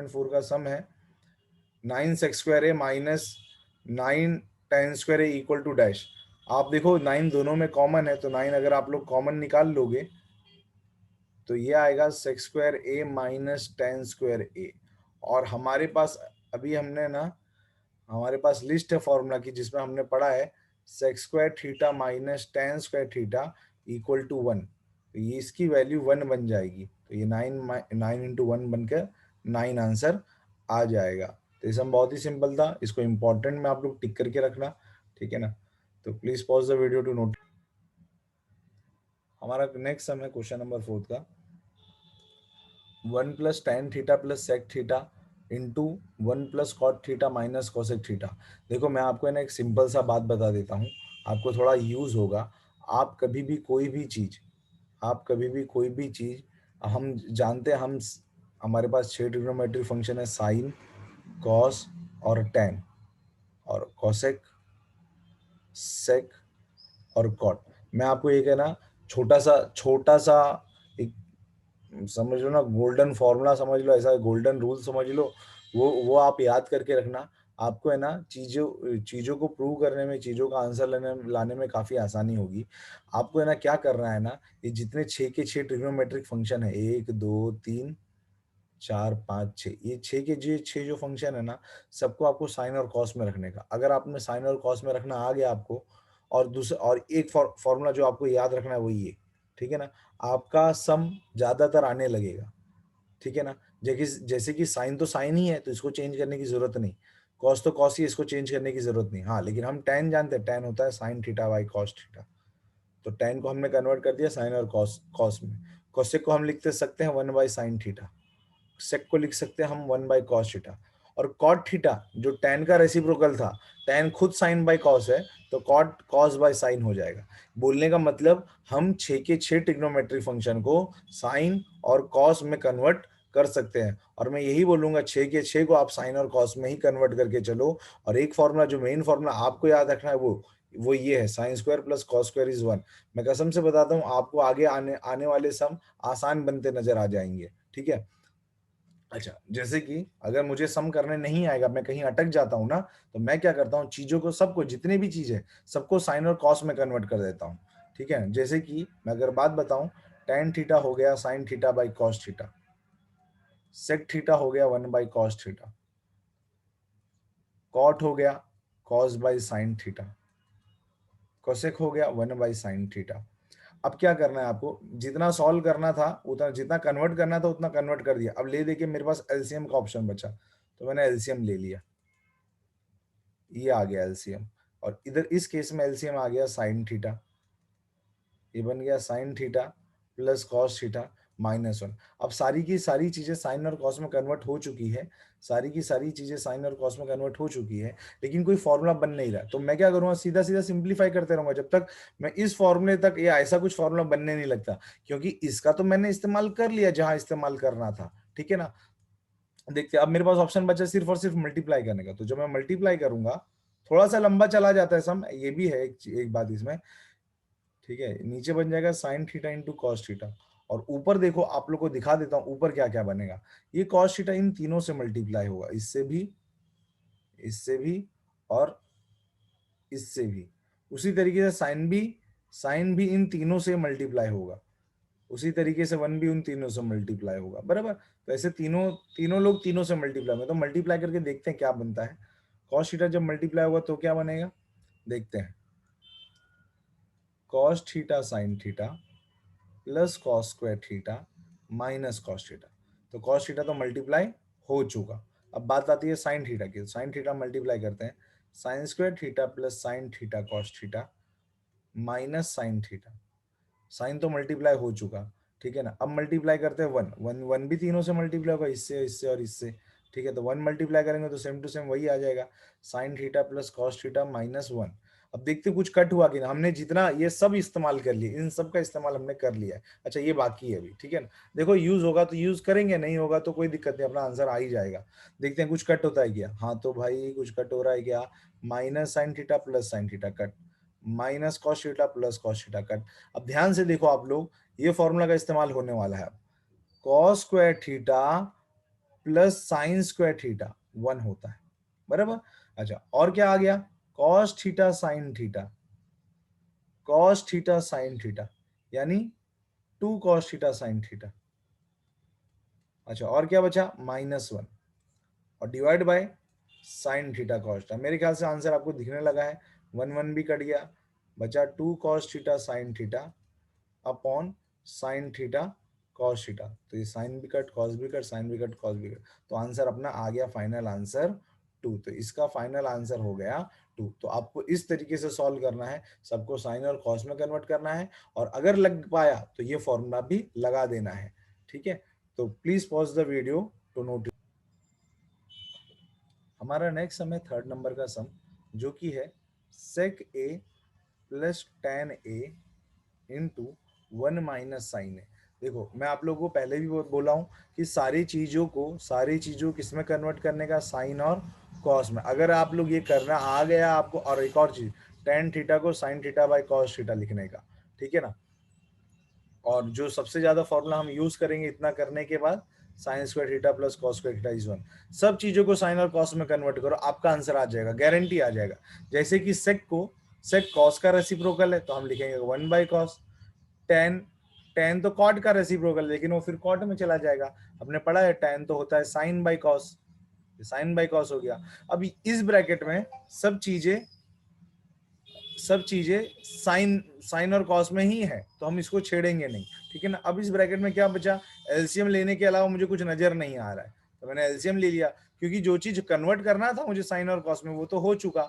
6.4 का सम है 9 sec square A minus 9 tan square A equal to dash. आप देखो 9 दोनों में कॉमन है, तो 9 अगर आप लोग कॉमन निकाल लोगे तो ये आएगा सेक square A minus tan square ए। और हमारे पास अभी हमने ना, हमारे पास लिस्ट है फॉर्मूला की जिसमें हमने पढ़ा है sec square theta minus tan square theta equal to 1। तो ये इसकी वैल्यू 1 बन जाएगी, तो ये 9 इंटू 1 बनकर 9 आंसर आ जाएगा। तो इसमें बहुत ही सिंपल था, इसको इंपॉर्टेंट में आप लोग टिक करके रखना, ठीक है ना। तो please pause the video to note. हमारा नेक्स्ट सम है क्वेश्चन नंबर 4 का 1 plus tan theta plus sec theta into 1 plus cot theta minus cosec theta. देखो मैं आपको है ना एक सिंपल सा बात बता देता हूँ, आपको थोड़ा यूज होगा। आप कभी भी कोई भी चीज, आप कभी भी कोई भी चीज, हम जानते हैं, हमारे पास 6 ट्रिग्नोमेट्रिक फंक्शन है साइन, कॉस और टेन और कोसेक, सेक और कॉट। मैं आपको एक है ना छोटा सा एक समझ लो ना, गोल्डन फॉर्मूला समझ लो, ऐसा गोल्डन रूल समझ लो, वो आप याद करके रखना। आपको है ना चीजों चीजों को प्रूव करने में, चीजों का आंसर लाने में काफी आसानी होगी। आपको है ना क्या करना है ना, ये जितने 6 के 6 ट्रिग्नोमेट्रिक फंक्शन है, 1 2 3 4 5 6, ये 6 के जो 6 जो फंक्शन है ना, सबको आपको साइन और कॉस में रखने का। अगर आपने साइन और कॉस में रखना आ गया आपको, और दूसरा और एक फॉर्मूला जो आपको याद रखना है वो ये, ठीक है ना, आपका सम ज्यादातर आने लगेगा, ठीक है ना। जैसे कि साइन तो साइन ही है, तो इसको चेंज करने की जरूरत नहीं, कॉस तो कॉस ही, इसको चेंज करने की जरूरत नहीं। हाँ, लेकिन हम टेन जानते हैं, टेन होता है sine theta by cos theta, तो टेन को हमने कन्वर्ट कर दिया साइन और कॉस कॉस में। कोसेक को हम लिखते सकते हैं 1 बाई साइन थीटा, सेक को लिख सकते हैं हम 1 बाई कॉस थीटा, और कॉट थीटा जो टेन का रेसिप्रोकल था, टेन खुद साइन बाई कॉस है, तो कॉट कॉस बाई साइन हो जाएगा। बोलने का मतलब हम 6 के 6 ट्रिग्नोमेट्रिक फंक्शन को साइन और कॉस में कन्वर्ट कर सकते हैं। और मैं यही बोलूंगा 6 के 6 को आप साइन और कॉस में ही कन्वर्ट करके चलो। और एक फॉर्मूला जो मेन फॉर्मूला आपको याद रखना है वो ये है, sine square plus cos square is 1। मैं कसम से बताता हूँ, आपको आगे आने आने वाले सम आसान बनते नजर आ जाएंगे, ठीक है। अच्छा, जैसे कि अगर मुझे सम करने नहीं आएगा, मैं कहीं अटक जाता हूँ ना, तो मैं क्या करता हूँ, चीजों को, सबको, जितने भी चीज है सबको साइन और कॉस में कन्वर्ट कर देता हूँ, ठीक है। जैसे कि मैं अगर बात बताऊं, टेन थीटा हो गया sine theta by cos theta, sec theta हो गया 1 बाई कॉस थीटा, कॉट हो गया cos by sine theta, cosec हो गया 1 बाई साइन थीटा। अब क्या करना है आपको, जितना सॉल्व करना था उतना, जितना कन्वर्ट करना था उतना कन्वर्ट कर दिया। अब ले देखिए मेरे पास एलसीएम का ऑप्शन बचा, तो मैंने एलसीएम ले लिया, ये आ गया एलसीएम। और इधर इस केस में एलसीएम आ गया साइन थीटा, ये बन गया sine theta plus cos theta minus 1। अब सारी की सारी चीजें साइन और कॉस में कन्वर्ट हो चुकी है, सारी की सारी चीजें साइन और कॉस में कन्वर्ट हो चुकी है, लेकिन कोई फॉर्मूला बन नहीं रहा। तो मैं क्या करूंगा, सीधा सीधा सिंप्लीफाई करते रहूंगा जब तक मैं इस फॉर्मूले तक, या ऐसा कुछ फॉर्मूला बनने नहीं लगता, क्योंकि इसका तो मैंने इस्तेमाल कर लिया जहां इस्तेमाल करना था, ठीक है ना। देखते अब मेरे पास ऑप्शन बचा सिर्फ और सिर्फ मल्टीप्लाई करने का, तो जब मैं मल्टीप्लाई करूंगा, थोड़ा सा लंबा चला जाता है सम, ये भी है एक बात इसमें, ठीक है। नीचे बन जाएगा sine theta into cos theta, और ऊपर देखो आप लोग को दिखा देता हूं ऊपर क्या क्या बनेगा। ये कॉस थीटा इन तीनों से मल्टीप्लाई होगा, इससे भी, इससे भी, और इससे भी। उसी तरीके से साइन भी इन तीनों से मल्टीप्लाई होगा, उसी तरीके से वन भी उन तीनों से मल्टीप्लाई होगा, बराबर। तो ऐसे तीनों तीनों लोग तीनों से मल्टीप्लाई में, तो मल्टीप्लाई करके देखते हैं क्या बनता है। कॉस थीटा जब मल्टीप्लाई होगा तो क्या बनेगा, देखते हैं। Cos theta sine theta plus cos square theta minus cos theta. तो कॉस थीटा तो मल्टीप्लाई हो चुका। अब बात आती है साइन थीटा की, साइन थीटा मल्टीप्लाई करते हैं, sine square theta plus sine theta cos theta minus sine theta. Sine तो मल्टीप्लाई हो चुका, ठीक है ना। अब मल्टीप्लाई करते हैं वन, वन वन भी तीनों से मल्टीप्लाई होगा, इससे इससे और इससे, ठीक है। तो वन मल्टीप्लाई करेंगे तो सेम टू सेम वही आ जाएगा, sign theta plus cos theta minus 1। अब देखते कुछ कट हुआ कि ना, हमने जितना ये सब इस्तेमाल कर लिया, इन सब का इस्तेमाल हमने कर लिया है। अच्छा, ये बाकी है अभी, ठीक है ना। देखो यूज होगा तो यूज करेंगे, नहीं होगा तो कोई दिक्कत नहीं, अपना आंसर आ ही जाएगा। देखते हैं कुछ कट होता है क्या। हाँ तो भाई कुछ कट हो रहा है क्या, minus sine theta plus sine theta cut, minus cos theta plus cos theta cut. अब ध्यान से देखो आप लोग, ये फॉर्मूला का इस्तेमाल होने वाला है। Cos square theta plus sign square theta 1 होता है, बराबर। अच्छा, और क्या आ गया, cos theta sine theta, cos theta sine theta, यानी 2 कॉस थीटा साइन थीटा। अच्छा, और क्या बचा, -1 और divide by sine theta cos theta. मेरे ख्याल से आंसर आपको दिखने लगा है, 1 भी कट गया, बचा 2 cos theta sine theta upon sine theta cos theta. तो ये साइन भी कट, कॉस भी कट, साइन भी कट, कॉस भी कट, तो आंसर अपना आ गया फाइनल आंसर 2। तो इसका फाइनल आंसर हो गया 2। तो आपको इस तरीके से सॉल्व करना है, सबको साइन और कॉस में कन्वर्ट करना है, और अगर लग पाया तो ये फॉर्मूला भी लगा देना है, ठीक है। तो please pause the video to note. हमारा नेक्स्ट सम है 3rd नंबर का सम, जो कि है sec a plus tan a into 1 minus sine A. देखो, मैं आप लोगों को पहले भी बोला हूं कि सारी चीजों किस में कन्वर्ट करने का, साइन और कॉस में। अगर आप लोग ये करना आ गया आपको, और एक और चीज, tan थीटा को sine theta by cos theta लिखने का, ठीक है ना। और जो सबसे ज्यादा फॉर्मूला हम यूज करेंगे इतना करने के बाद, sign square theta plus cos square theta is 1। सब चीजों को साइन और कॉस में कन्वर्ट करो, आपका आंसर आ जाएगा, गारंटी आ जाएगा। जैसे कि सेक कॉस का रेसिप्रोकल है, तो हम लिखेंगे 1 बाई कॉस। टेन टेन तो कॉट का रेसिप्रोकल, लेकिन वो फिर कॉट में चला जाएगा। हमने पढ़ा है टेन तो होता है sine by cos, sine by cos हो गया। अभी इस ब्रैकेट में सब चीजें साइन साइन और कॉस में ही है, तो हम इसको छेड़ेंगे नहीं, ठीक है ना। अब इस ब्रैकेट में क्या बचा, एलसीएम लेने के अलावा मुझे कुछ नजर नहीं आ रहा है, तो मैंने एलसीएम ले लिया, क्योंकि जो चीज कन्वर्ट करना था मुझे साइन और कॉस में वो तो हो चुका।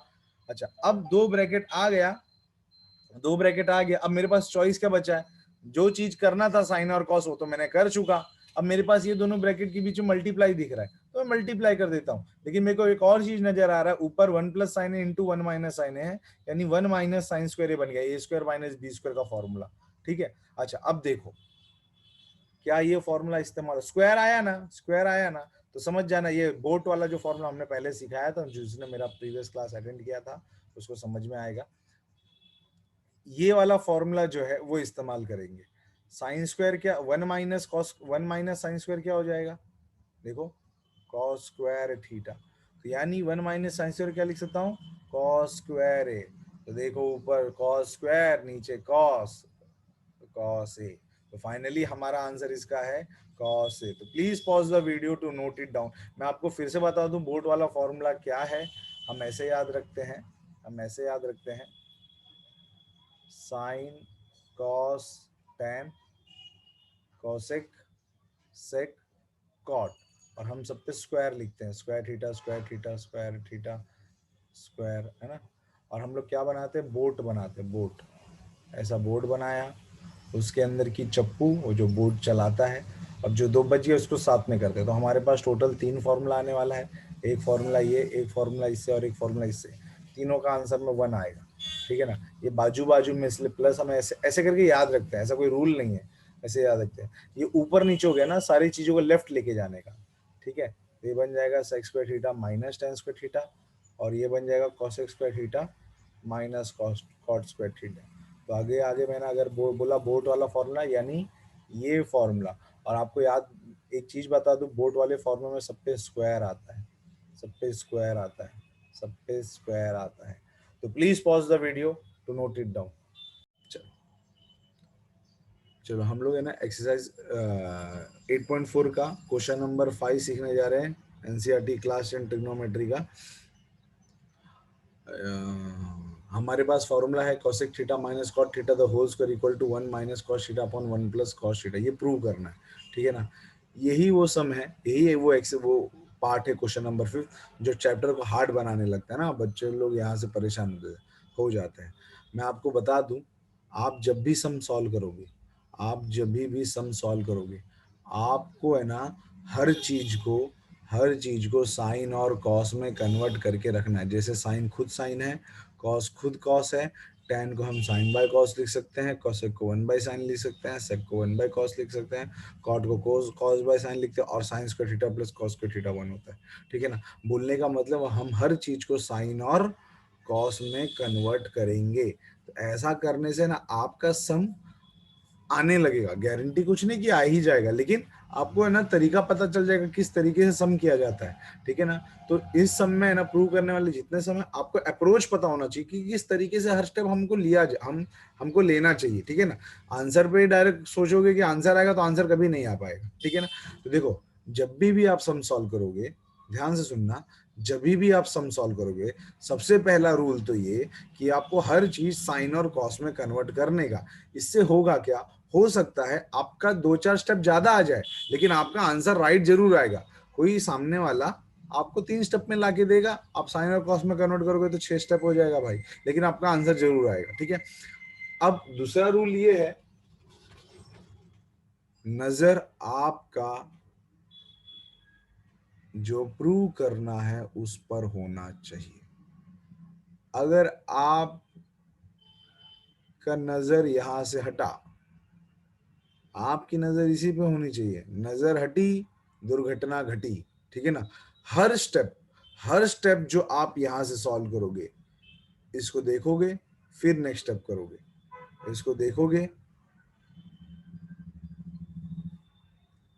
अच्छा, अब दो ब्रैकेट आ गया, अब मेरे पास चॉइस क्या बचा है, जो चीज करना था साइन और कॉस वो तो मैंने कर चुका। अब मेरे पास ये दोनों ब्रैकेट के बीच में मल्टीप्लाई दिख रहा है, तो मैं मल्टीप्लाई कर देता हूँ। लेकिन मेरे को एक और चीज नजर आ रहा है, ऊपर 1 प्लस साइन है इंटू 1 माइनस साइन है, यानी 1 माइनस साइन स्क्वायर बन गया, ए स्क्वायर माइनस बी स्क्वायर का फॉर्मूला, ठीक है। अच्छा, अब देखो क्या ये फॉर्मूला इस्तेमाल, स्क्वायर आया ना, स्क्वायर आया ना, तो समझ जाना ये बोट वाला जो फॉर्मूला हमने पहले सिखाया था, जिसने मेरा प्रीवियस क्लास अटेंड किया था उसको समझ में आएगा। ये वाला फॉर्मूला जो है वो इस्तेमाल करेंगे। साइन स्क्वायर क्या, 1 minus cos, 1 minus sine square क्या हो जाएगा, देखो कॉस स्क्वायर थीटा, तो यानी 1 माइनस साइन स्क्वायर क्या लिख सकता हूँ, कॉस स्क्वायर ए। तो देखो ऊपर कॉस स्क्वायर, नीचे कॉस, कॉस ए। तो फाइनली हमारा आंसर इसका है कॉस ए। तो please pause the video to note it down. मैं आपको फिर से बता दूं बोर्ड वाला फॉर्मूला क्या है। हम ऐसे याद रखते हैं, sine cos tan cosec sec cot, और हम सब पे स्क्वायर लिखते हैं, square theta square theta square theta square, है ना। और हम लोग क्या बनाते हैं, बोट बनाते हैं, बोट। ऐसा बोर्ड बनाया, उसके अंदर की चप्पू, वो जो बोर्ड चलाता है। अब जो दो बच गए उसको साथ में करते हैं, तो हमारे पास टोटल 3 फॉर्मूला आने वाला है। एक फॉर्मूला ये, एक फॉर्मूला इससे, और एक फॉर्मूला इससे। तीनों का आंसर में 1 आएगा, ठीक है ना। ये बाजू बाजू में इसलिए प्लस हम ऐसे ऐसे करके याद रखते हैं, ऐसा कोई रूल नहीं है, ऐसे याद रखते हैं। ये ऊपर नीचे हो गया ना, सारी चीजों को लेफ्ट लेके जाने का, ठीक है। तो ये बन जाएगा sec square theta minus tan square theta, और ये बन जाएगा cosec square theta minus cot square theta. तो आगे आगे मैंने अगर बोला बोट वाला फॉर्मूला, यानी ये फॉर्मूला। और आपको याद एक चीज बता दूं, बोट वाले फॉर्मूला में सब पे स्क्वायर आता है, सब पे स्क्वायर आता है, सब पे स्क्वायर आता है। तो please pause the video to note it down. चलो हम लोग है ना एक्सरसाइज 8.4 का क्वेश्चन नंबर 5 सीखने जा रहे हैं, एनसीईआरटी क्लास 10 ट्रिग्नोमेट्री का। हमारे पास फॉर्मूला है cosec theta minus cot theta the whole square equal to 1 minus cos theta upon 1 plus cos theta. ये प्रूव करना है, ठीक है ना। यही वो सम है, यही है वो पार्ट है क्वेश्चन नंबर 5 जो चैप्टर को हार्ड बनाने लगता है ना, बच्चे लोग यहाँ से परेशान हो जाते हैं। मैं आपको बता दूं, आप जब भी सम सॉल्व करोगे, आपको है ना हर चीज को साइन और कॉस में कन्वर्ट करके रखना है। जैसे साइन खुद साइन है, कॉस खुद कॉस है, टेन को हम साइन बाय कॉस लिख सकते हैं, कॉसेक को 1 बाय साइन लिख सकते हैं, सेक को 1 बाय कॉस लिख सकते हैं, कॉट को कॉस बाय साइन लिखते हैं, और sign square theta plus cos square theta 1 होता है, ठीक है ना। बोलने का मतलब हम हर चीज को साइन और कॉस में कन्वर्ट करेंगे। तो ऐसा करने से ना आपका सम आने लगेगा, गारंटी कुछ नहीं कि आ ही जाएगा, लेकिन आपको है ना तरीका पता चल जाएगा किस तरीके से सम किया जाता है, ठीक है ना। तो इस सम में है ना प्रूव करने वाले जितने सम है, आपको अप्रोच पता होना चाहिए कि किस तरीके से हर स्टेप हमको हमको लेना चाहिए, ठीक है ना। आंसर पे डायरेक्ट सोचोगे कि आंसर आएगा तो आंसर कभी नहीं आ पाएगा, ठीक है ना। तो देखो, जब भी आप सम सॉल्व करोगे, ध्यान से सुनना, जब भी आप सम सॉल्व करोगे, सबसे पहला रूल तो ये कि आपको हर चीज साइन और कॉस में कन्वर्ट करने का। इससे होगा क्या, हो सकता है आपका 2-4 स्टेप ज्यादा आ जाए, लेकिन आपका आंसर राइट जरूर आएगा। कोई सामने वाला आपको 3 स्टेप में लाके देगा, आप साइन और कॉस में कन्वर्ट करोगे तो 6 स्टेप हो जाएगा भाई, लेकिन आपका आंसर जरूर आएगा, ठीक है। अब दूसरा रूल ये है, नजर आपका जो प्रूव करना है उस पर होना चाहिए। अगर आप का नजर यहां से हटा, आपकी नजर इसी पे होनी चाहिए, नजर हटी दुर्घटना घटी, ठीक है ना। हर स्टेप जो आप यहां से सॉल्व करोगे, इसको देखोगे, फिर नेक्स्ट स्टेप करोगे, इसको देखोगे,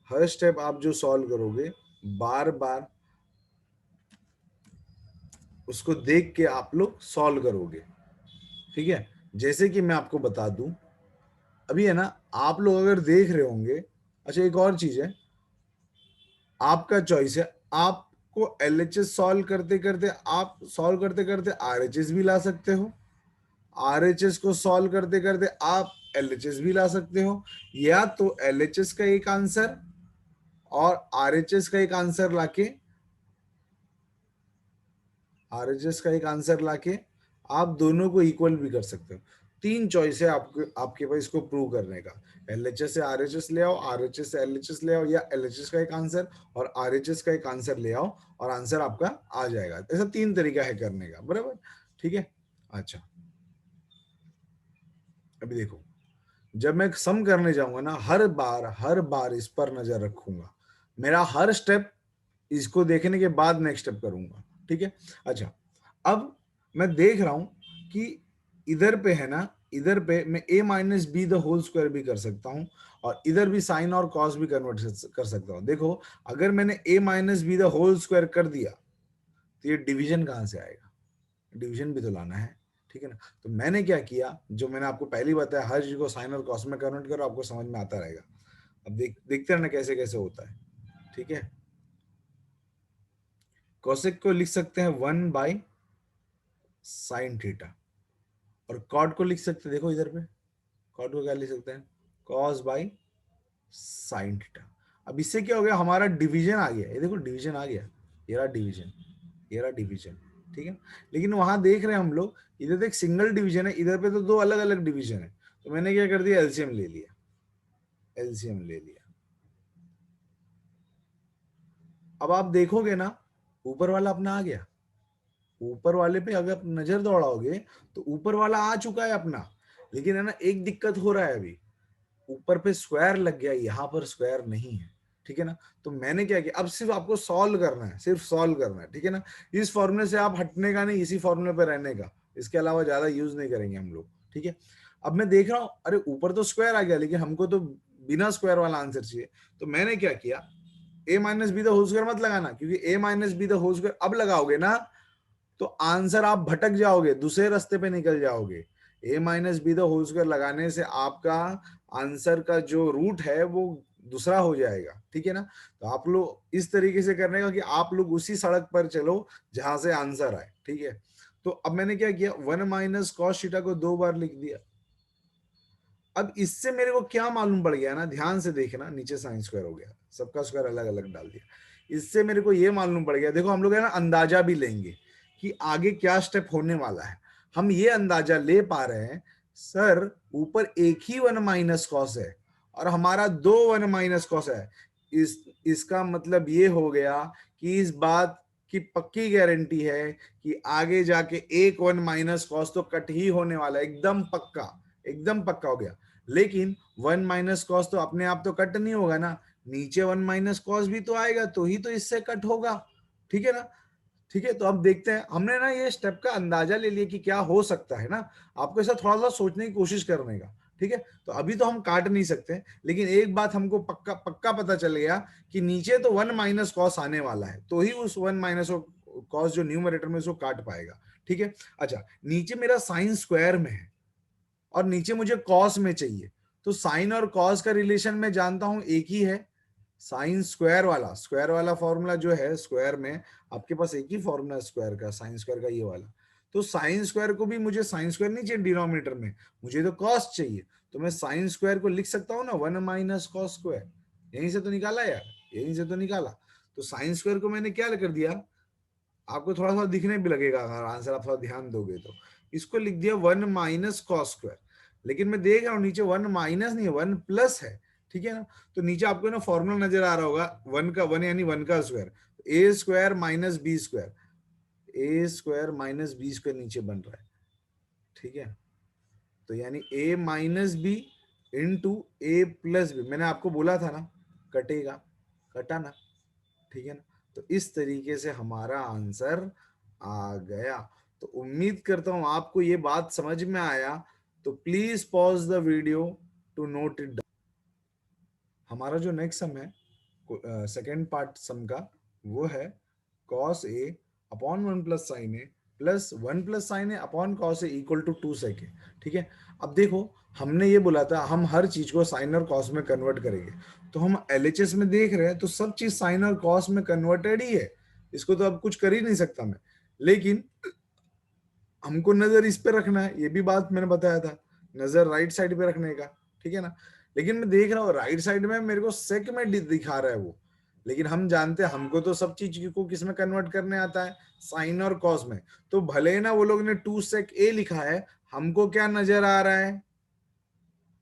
हर स्टेप आप जो सॉल्व करोगे, बार बार उसको देख के आप लोग सॉल्व करोगे, ठीक है। जैसे कि मैं आपको बता दूं, अभी है ना, आप लोग अगर देख रहे होंगे, अच्छा एक और चीज है, आपका चॉइस है, आपको एलएचएस सॉल्व करते करते आरएचएस भी ला सकते हो, आरएचएस को सॉल्व करते करते आप एलएचएस भी ला सकते हो, या तो एलएचएस का एक आंसर और आरएचएस का एक आंसर लाके, आरएचएस का एक आंसर लाके आप दोनों को इक्वल भी कर सकते हो। 3 चॉइस है आपके पास इसको प्रूव करने का, एलएचएस से आरएचएस ले आओ, आरएचएस से एलएचएस ले आओ, या एलएचएस का एक आंसर और आरएचएस का एक आंसर ले आओ और आंसर आपका आ जाएगा। ऐसा 3 तरीका है करने का, बराबर, ठीक है। अच्छा, अभी देखो, जब मैं सम करने जाऊंगा ना, हर बार इस पर नजर रखूंगा, मेरा हर स्टेप इसको देखने के बाद नेक्स्ट स्टेप करूंगा, ठीक है। अच्छा, अब मैं देख रहा हूं कि इधर पे है ना, इधर पे मैं a minus B the whole square भी कर सकता हूं, और इधर भी साइन और कॉस भी कन्वर्ट कर सकता हूं। देखो, अगर मैंने a minus B the whole square कर दिया, तो ये डिवीजन कहां से आएगा, डिवीजन भी तो लाना है, ठीक है ना। तो मैंने क्या किया, जो मैंने आपको पहली बताया, हर चीज को साइन और कॉस में कन्वर्ट करो, आपको समझ में आता रहेगा। अब देखते रहना कैसे कैसे होता है, ठीक है। कोसेक को लिख सकते हैं 1/sin थीटा, और कॉट को लिख सकते हैं, देखो इधर पे, कॉट को क्या लिख सकते हैं, cos/sin थीटा। अब इससे क्या हो गया, हमारा डिवीजन आ गया, ये देखो डिवीजन आ गया, ये रहा डिवीजन, ये रहा डिवीजन, ठीक है। लेकिन वहां देख रहे हैं हम लोग, इधर तो एक सिंगल डिवीजन है, इधर पे तो 2 अलग अलग डिवीजन है। तो मैंने क्या कर दिया, एलसीएम ले लिया, एलसीएम ले लिया। अब आप देखोगे ना, ऊपर वाला अपना आ गया, ऊपर वाले पे अगर आप नजर दौड़ाओगे तो ऊपर वाला आ चुका है अपना, लेकिन है ना एक दिक्कत हो रहा है अभी, ऊपर पे स्क्वायर लग गया, यहाँ पर स्क्वायर नहीं है, ठीक है ना। तो मैंने क्या किया, अब सिर्फ आपको सॉल्व करना है, सिर्फ सॉल्व करना है, ठीक है ना। इस फॉर्मूले से आप हटने का नहीं, इसी फॉर्मूले पे रहने का, इसके अलावा ज्यादा यूज नहीं करेंगे हम लोग, ठीक है। अब मैं देख रहा हूं, अरे ऊपर तो स्क्वायर आ गया, लेकिन हमको तो बिना स्क्वायर वाला आंसर चाहिए। तो मैंने क्या किया, A minus B the whole square मत लगाना, क्योंकि A minus B the whole square अब लगाओगे ना तो आंसर आप भटक जाओगे, दूसरे रास्ते पे निकल जाओगे। A minus B the whole square लगाने से आपका आंसर का जो रूट है वो दूसरा हो जाएगा, ठीक है ना। तो आप लोग इस तरीके से करने का कि आप लोग उसी सड़क पर चलो जहां से आंसर आए, ठीक है। तो अब मैंने क्या किया, 1 - cos थीटा को 2 बार लिख दिया। अब इससे मेरे को क्या मालूम पड़ गया ना, ध्यान से देखना, नीचे साइन स्क्वायर हो गया, सबका स्क्वायर अलग अलग डाल दिया। इससे मेरे को ये मालूम पड़ गया, देखो हम लोग है ना अंदाजा भी लेंगे कि आगे क्या स्टेप होने वाला है। हम ये अंदाजा ले पा रहे हैं, सर ऊपर एक ही 1 - cos है और हमारा 2 1 - cos है। इसका मतलब ये हो गया कि इस बात की पक्की गारंटी है कि आगे जाके एक 1 - cos तो कट ही होने वाला है, एकदम पक्का, एकदम पक्का हो गया। लेकिन 1 - cos तो अपने आप तो कट नहीं होगा ना, नीचे 1 - cos भी तो आएगा, तो ही तो इससे कट होगा, ठीक है ना। ठीक है, तो अब देखते हैं, हमने ना ये स्टेप का अंदाजा ले लिया कि क्या हो सकता है ना, आपको ऐसा थोड़ा सा सोचने की कोशिश करने का, ठीक है। तो अभी तो हम काट नहीं सकते, लेकिन एक बात हमको पक्का पक्का पता चल गया कि नीचे तो 1 माइनस कॉस आने वाला है, तो ही उस 1 माइनस कॉस जो न्यूमरेटर में उसको काट पाएगा। ठीक है। अच्छा, नीचे मेरा साइन स्क्वायर में है और नीचे मुझे कॉस में चाहिए, तो साइन और कॉस का रिलेशन मैं जानता हूं एक ही है, साइन स्क्वायर वाला फॉर्मूला जो है स्क्वायर में, आपके पास एक ही फॉर्मूला है स्क्वायर का, साइन स्क्वायर का ये वाला। तो साइन स्क्वायर को भी मुझे साइन स्क्वायर नहीं चाहिए डिनोमिनेटर में, मुझे तो कॉस चाहिए, तो मैं साइन स्क्वायर को लिख सकता हूँ ना 1 माइनस कॉस स्क्वायर, यहीं से तो निकाला यार, यहीं से तो निकाला। तो साइन स्क्वायर को मैंने क्या कर दिया, आपको थोड़ा सा दिखने भी लगेगा अगर आंसर आप थोड़ा ध्यान दोगे तो, इसको लिख दिया 1 माइनस कॉस स्क्वायर। लेकिन मैं देख रहा हूँ नीचे 1 माइनस नहीं है, 1 प्लस है। ठीक है ना। तो नीचे आपको ना फॉर्मूला नजर आ रहा होगा 1 का, 1 यानी 1 का स्क्वायर, ए स्क्वायर माइनस बी स्क्वायर, ए स्क्वायर माइनस बी स्क्वायर नीचे बन रहा है। ठीक है। तो यानी ए माइनस बी इंटू ए प्लस बी, मैंने आपको बोला था ना कटेगा, कटा ना। ठीक है ना। तो इस तरीके से हमारा आंसर आ गया। तो उम्मीद करता हूं आपको ये बात समझ में आया। तो please pause the video to note it. हमारा जो नेक्स्ट सम है, सेकेंड पार्ट सम का, वो है cos A upon 1 plus sine A plus 1 plus sine A upon cos A equal to 2 sec A. ठीक है। अब देखो, हमने ये बोला था हम हर चीज को साइन और कॉस में कन्वर्ट करेंगे, तो हम एलएचएस में देख रहे हैं तो सब चीज साइन और कॉस में कन्वर्टेड ही है, इसको तो अब कुछ कर ही नहीं सकता मैं। लेकिन हमको नजर इस पे रखना है, ये भी बात मैंने बताया था, नजर राइट साइड पे रखने का। ठीक है ना। लेकिन मैं देख रहा हूँ राइट साइड में मेरे को सेक में दिखा रहा है वो, लेकिन हम जानते हैं हमको तो सब चीज को किस में कन्वर्ट करने आता है, साइन और कॉस में। तो भले ना वो लोग ने 2 सेक ए लिखा है, हमको क्या नजर आ रहा है,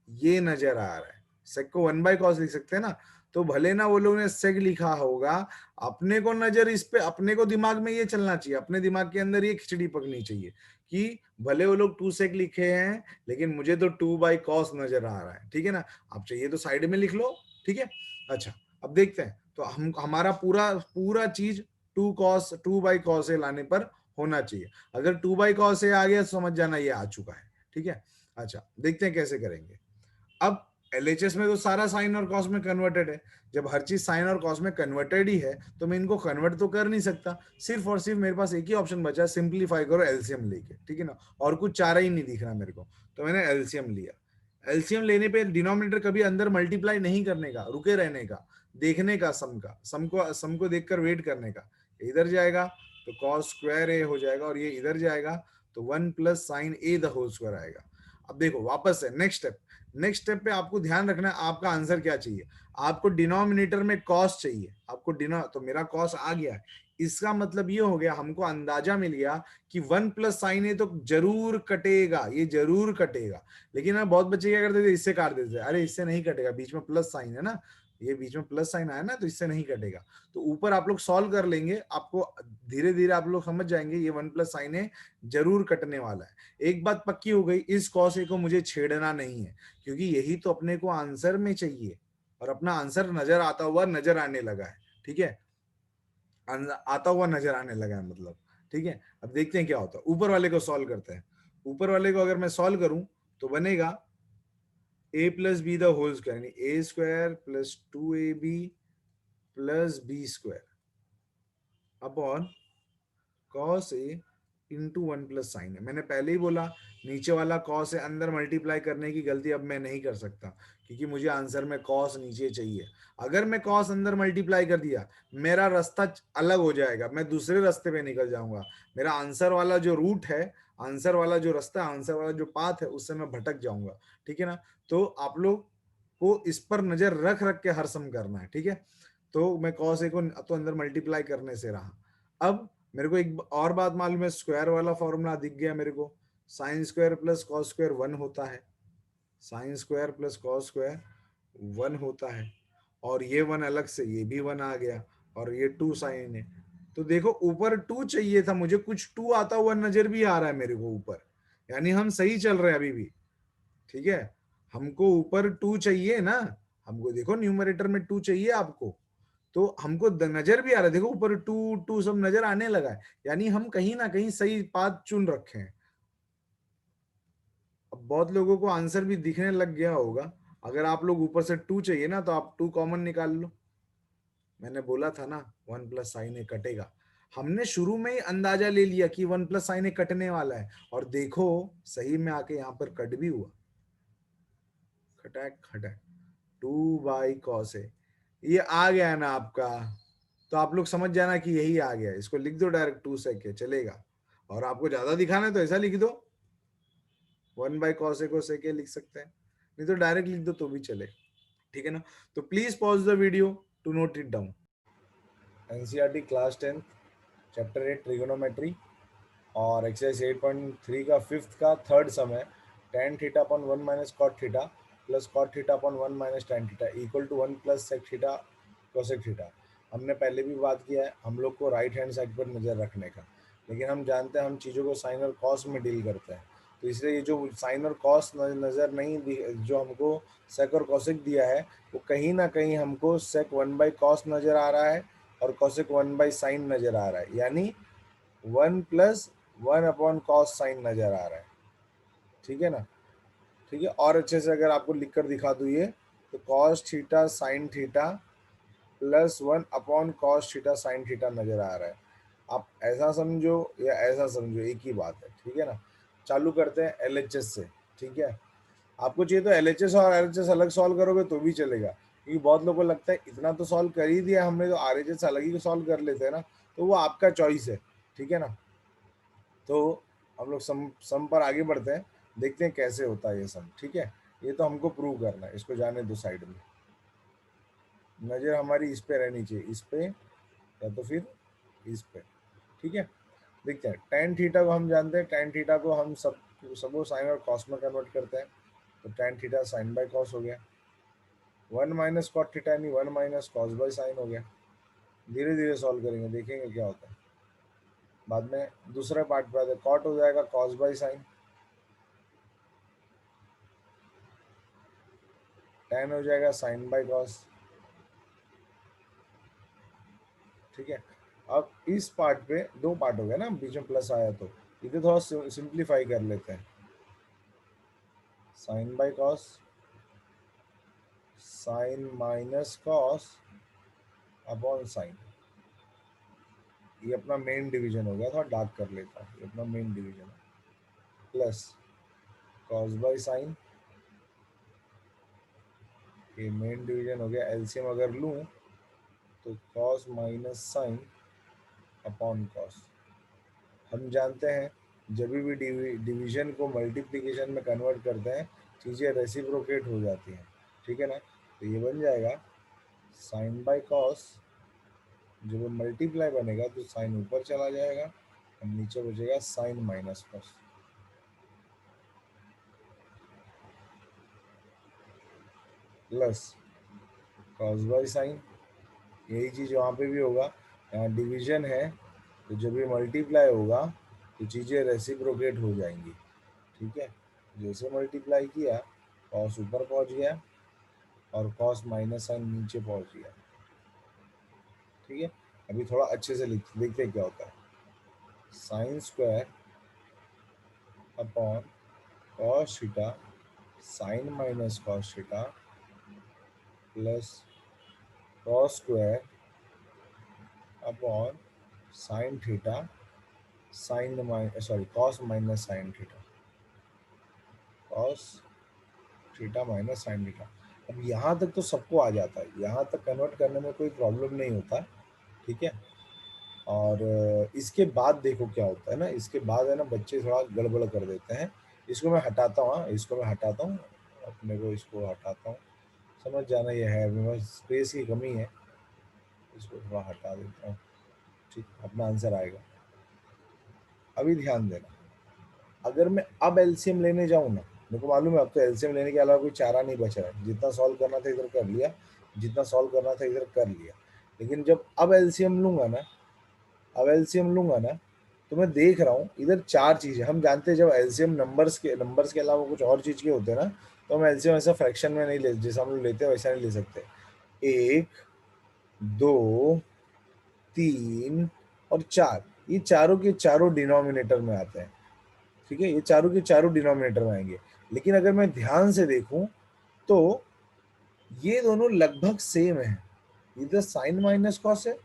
ये नजर आ रहा है, सेक को 1 बाय कॉस लिख सकते हैं ना। तो भले ना वो लोग ने सेक लिखा होगा, अपने को नजर इस पे, अपने को दिमाग में ये चलना चाहिए, अपने दिमाग के अंदर ये खिचड़ी पकनी चाहिए कि भले वो लोग 2 सेक लिखे हैं, लेकिन मुझे तो 2 बाय कॉस नजर आ रहा है। ठीक है ना। आप चाहिए तो साइड में लिख लो। ठीक है। अच्छा, अब देखते हैं, तो हम हमारा पूरा पूरा चीज 2 बाय कॉस ए लाने पर होना चाहिए। अगर 2 बाय कॉस ए आ गया समझ जाना ये आ चुका है। ठीक है। अच्छा, देखते हैं कैसे करेंगे। अब एलएचएस में तो सारा साइन और कॉस में कन्वर्टेड है, जब हर चीज साइन और कॉस में कन्वर्टेड ही है तो मैं इनको कन्वर्ट तो कर नहीं सकता, सिर्फ और सिर्फ मेरे पास एक ही ऑप्शन बचा है, सिंप्लीफाई करो एलसीएम लेके। ठीक है ना। और कुछ चारा ही नहीं दिख रहा मेरे को, तो मैंने एलसीएम लिया। एलसीएम लेने पे डिनोमिनेटर कभी अंदर मल्टीप्लाई नहीं करने का, रुके रहने का, देखने का, सम को देखकर वेट करने का। इधर जाएगा तो कॉस स्क्वायर ए हो जाएगा, और ये इधर जाएगा तो 1 plus sine A the whole square आएगा। अब देखो वापस से नेक्स्ट स्टेप पे आपको ध्यान रखना है आपका आंसर क्या चाहिए। आपको डिनोमिनेटर में कॉस चाहिए, आपको तो मेरा कॉस आ गया है, इसका मतलब ये हो गया, हमको अंदाजा मिल गया कि 1 प्लस साइन ए तो जरूर कटेगा, ये जरूर कटेगा। लेकिन ना बहुत बच्चे क्या करते थे, इससे काट देते थे, अरे इससे नहीं कटेगा, बीच में प्लस साइन है ना, ये बीच में प्लस साइन आया ना, तो इससे नहीं कटेगा। तो ऊपर आप लोग सॉल्व कर लेंगे, आपको धीरे धीरे आप लोग समझ जाएंगे ये 1 प्लस साइन ए जरूर कटने वाला है। एक बात पक्की हो गई, इस कॉस ए को मुझे छेड़ना नहीं है, क्योंकि यही तो अपने को आंसर में चाहिए, और अपना आंसर नजर आता हुआ नजर आने लगा है। ठीक है। आता हुआ नजर आने लगा है मतलब। ठीक है। अब देखते हैं क्या होता है, ऊपर वाले को सॉल्व करते हैं। ऊपर वाले को अगर मैं सॉल्व करूं तो बनेगा A plus B the whole square, यानी ए स्क्वायर प्लस 2ab प्लस B square upon cos A into 1 plus sine है। मैंने पहले ही बोला नीचे वाला कॉस है, अंदर मल्टीप्लाई करने की गलती अब मैं नहीं कर सकता, क्योंकि मुझे आंसर में कॉस नीचे चाहिए। अगर मैं कॉस अंदर मल्टीप्लाई कर दिया, मेरा रास्ता अलग हो जाएगा, मैं दूसरे रास्ते पे निकल जाऊंगा। मेरा आंसर वाला जो रूट है, आंसर वाला जो रास्ता, आंसर वाला जो पाथ है, उससे मैं भटक जाऊंगा। ठीक है ना। तो आप लोग को इस पर नजर रख रख के हर सम करना है। ठीक है। तो मैं कॉस ए को तो अंदर मल्टीप्लाई करने से रहा। अब मेरे को एक और बात मालूम है, स्क्वायर वाला फॉर्मूला दिख गया मेरे को, sine square plus cos square 1 होता है, sine square plus cos square 1 होता है, और ये 1 अलग से, ये भी 1 आ गया, और ये 2 साइन है। तो देखो ऊपर 2 चाहिए था मुझे, कुछ 2 आता हुआ नजर भी आ रहा है मेरे को ऊपर, यानी हम सही चल रहे हैं अभी भी। ठीक है। हमको ऊपर 2 चाहिए ना, हमको देखो न्यूमरेटर में 2 चाहिए आपको, तो हमको नजर भी आ रहा है, देखो ऊपर 2 2 सब नजर आने लगा है, यानी हम कहीं ना कहीं सही पाथ चुन रखे हैं। अब बहुत लोगों को आंसर भी दिखने लग गया होगा। अगर आप लोग ऊपर से 2 चाहिए ना, तो आप 2 कॉमन निकाल लो। मैंने बोला था ना 1 प्लस साइन ए कटेगा। हमने शुरू में ही अंदाजा ले लिया कि 1 प्लस साइन ए कटने वाला है, और देखो सही में आके यहाँ पर कट भी हुआ। खटैक खटैक 2/cos ए, ये आ गया ना आपका। तो आप लोग समझ जाना कि यही आ गया, इसको लिख दो डायरेक्ट 2 sec ए चलेगा। और आपको ज्यादा दिखाना है तो ऐसा लिख दो, 1/cos ए को sec ए लिख सकते हैं, नहीं तो डायरेक्ट लिख दो तो भी चलेगा। ठीक है ना। तो please pause the video to note it down. NCERT class 10 chapter 8 trigonometry और एक्सरसाइज 8.3 का फिफ्थ का थर्ड सम है। tan theta upon 1 minus cot theta plus cot theta upon 1 minus tan theta equal to 1 plus sec theta cosec theta. हमने पहले भी बात किया है, हम लोग को राइट हैंड साइड पर नज़र रखने का, लेकिन हम जानते हैं हम चीज़ों को साइन और कॉस में डील करते हैं। तो इसलिए ये जो साइन और कॉस नज़र नहीं जो हमको सेक और कॉसेक दिया है, वो कहीं ना कहीं हमको सेक 1/cos नज़र आ रहा है और कॉसेक 1/sin नज़र आ रहा है, यानी 1 प्लस 1/cos साइन नजर आ रहा है। ठीक है ना। ठीक है, और अच्छे से अगर आपको लिख कर दिखा दूँ ये, तो cos theta sine theta plus 1/cos theta sine theta नजर आ रहा है। आप ऐसा समझो या ऐसा समझो, एक ही बात है। ठीक है ना। चालू करते हैं एलएचएस से। ठीक है, आपको चाहिए तो एलएचएस और आरएचएस अलग सॉल्व करोगे तो भी चलेगा, क्योंकि बहुत लोगों को लगता है इतना तो सॉल्व कर ही दिया हमने, तो आरएचएस अलग ही सॉल्व कर लेते हैं ना। तो वो आपका चॉइस है। ठीक है ना। तो हम लोग सम पर आगे बढ़ते हैं, देखते हैं कैसे होता है ये सम। ठीक है, ये तो हमको प्रूव करना है, इसको जाने दो साइड में। नज़र हमारी इस पे रहनी चाहिए, इस पे या तो फिर इस पे। ठीक है, देखते हैं। tan थीटा को हम जानते हैं, tan थीटा को हम सबको साइन और कॉस में कन्वर्ट करते हैं। तो tan theta sine by cos हो गया, 1 माइनस कॉट थीटा यानी 1 माइनस कॉस बाय साइन हो गया। धीरे धीरे सॉल्व करेंगे, देखेंगे क्या होता है। बाद में दूसरे पार्ट पे आते, कॉट हो जाएगा कॉस बाय साइन, tan हो जाएगा साइन बाय कॉस। ठीक है, अब इस पार्ट पे दो पार्ट हो गया ना, बीच में प्लस आया, तो इधर थोड़ा सिंप्लीफाई कर लेते हैं। Sine by cos, sine minus cos upon sine, ये अपना मेन डिवीजन हो गया। थोड़ा डार्क कर लेता हूँ, ये अपना मेन डिवीजन है। प्लस कॉस बाय साइन, ये मेन डिवीजन हो गया। एलसीएम अगर लूँ तो cos minus sine upon cos. हम जानते हैं जब भी डिवीजन को मल्टीप्लिकेशन में कन्वर्ट करते हैं, चीज़ें रेसिप्रोकेट हो जाती हैं। ठीक है ना। तो ये बन जाएगा साइन बाय कॉस, जब मल्टीप्लाई बनेगा तो साइन ऊपर चला जाएगा और नीचे बचेगा sine minus cos, plus cos by sine. यही चीज़ वहाँ पे भी होगा, यहाँ डिवीजन है तो जब ये मल्टीप्लाई होगा तो चीज़ें रेसिप्रोकेट हो जाएंगी। ठीक है, जैसे मल्टीप्लाई किया कॉस ऊपर पहुँच गया और कॉस माइनस साइन नीचे पहुँच गया। ठीक है, अभी थोड़ा अच्छे से देखते क्या होता है। Sine square upon cos theta sign minus cos theta plus cos square upon sine theta cos minus sine theta, cos theta minus sine theta. अब यहाँ तक तो सबको आ जाता है, यहाँ तक कन्वर्ट करने में कोई प्रॉब्लम नहीं होता। ठीक है, और इसके बाद देखो क्या होता है ना, इसके बाद है ना बच्चे थोड़ा गड़बड़ कर देते हैं। इसको मैं हटाता हूँ, हाँ इसको मैं हटाता हूँ, अपने को इसको हटाता हूँ। समझ जाना, ये है अभी बस स्पेस की कमी है, इसको थोड़ा हटा देता हूँ। ठीक, अपना आंसर आएगा। अभी ध्यान देना, अगर मैं अब एलसीएम लेने जाऊँ ना, मेरे को मालूम है अब तो एलसीएम लेने के अलावा कोई चारा नहीं बच रहा है। जितना सॉल्व करना था इधर कर लिया, जितना सॉल्व करना था इधर कर लिया, लेकिन जब अब एलसीएम लूंगा ना, अब एलसीएम लूंगा ना, तो मैं देख रहा हूँ इधर चार चीजें। हम जानते हैं जब एलसीएम नंबर्स के अलावा कुछ और चीज के होते हैं ना, तो हम एलसीएम ऐसा फ्रैक्शन में नहीं ले, जैसा हम लोग लेते हैं वैसा नहीं ले सकते। 1 2 3 और 4, ये चारों के चारों डिनोमिनेटर में आते हैं। ठीक है, ये चारों के चारों डिनोमिनेटर में आएंगे। लेकिन अगर मैं ध्यान से देखूं तो ये दोनों लगभग सेम है, इधर साइन माइनस कॉस है,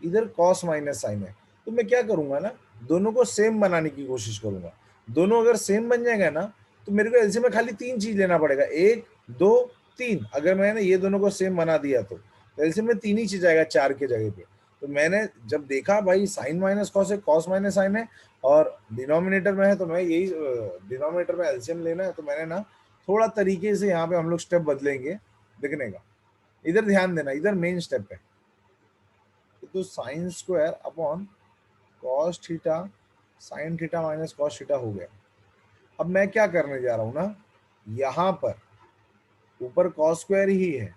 इधर कॉस माइनस साइन है। तो मैं क्या करूंगा ना, दोनों को सेम बनाने की कोशिश करूंगा। दोनों अगर सेम बन जाएगा ना, तो मेरे को एलसीएम में खाली तीन चीज लेना पड़ेगा, एक दो तीन। अगर मैंने ये दोनों को सेम बना दिया तो एलसीएम में तीन ही चीज आएगा चार के जगह पे। तो मैंने जब देखा भाई साइन माइनस कॉस है, कॉस माइनस साइन है, और डिनोमिनेटर में है, तो मैं यही डिनोमिनेटर में एलसीएम लेना है, तो मैंने ना थोड़ा तरीके से यहाँ पे हम लोग स्टेप बदलेंगे लिखने का। इधर ध्यान देना, इधर मेन स्टेप है। तो sine square upon cos theta sine theta minus cos theta हो गया। अब मैं क्या करने जा रहा हूं ना, यहां पर ऊपर कॉस स्क्वायर ही है,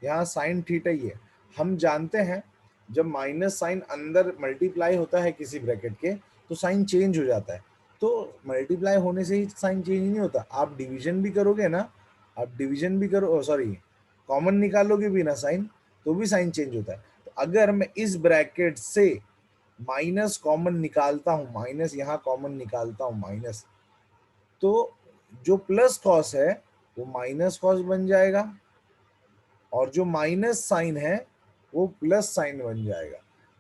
यहाँ साइन थीटा ही है। हम जानते हैं जब माइनस साइन अंदर मल्टीप्लाई होता है किसी ब्रैकेट के, तो साइन चेंज हो जाता है। तो मल्टीप्लाई होने से ही साइन चेंज नहीं होता, आप डिवीजन भी करोगे ना, आप डिवीजन भी करो, सॉरी कॉमन निकालोगे भी ना साइन, तो भी साइन चेंज होता है। तो अगर मैं इस ब्रैकेट से माइनस कॉमन निकालता हूं, माइनस यहाँ कॉमन निकालता हूं माइनस, तो जो प्लस कॉस है वो माइनस कॉस बन जाएगा, और जो माइनस साइन है वो प्लस साइन बन जाएगा।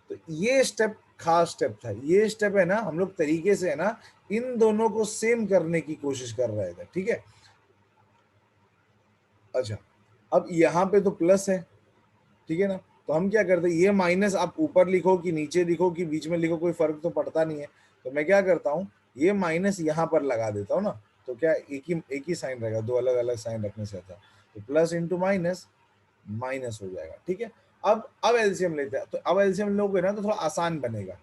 तो ये स्टेप खास स्टेप था, ये स्टेप है ना, हम लोग तरीके से है ना इन दोनों को सेम करने की कोशिश कर रहे थे, ठीक है। अच्छा, अब यहाँ पे तो प्लस है, ठीक है ना, तो हम क्या करते हैं, ये माइनस आप ऊपर लिखो कि नीचे लिखो कि बीच में लिखो, कोई फर्क तो पड़ता नहीं है। तो मैं क्या करता हूँ, ये माइनस यहाँ पर लगा देता हूँ ना, तो क्या एक ही साइन रहेगा, दो अलग अलग साइन रखने से अच्छा। तो प्लस इंटू माइनस माइनस हो जाएगा, ठीक है। अब एलसीएम लेते हैं, तो अब एलसीएम लोगे ना तो थोड़ा आसान बनेगा।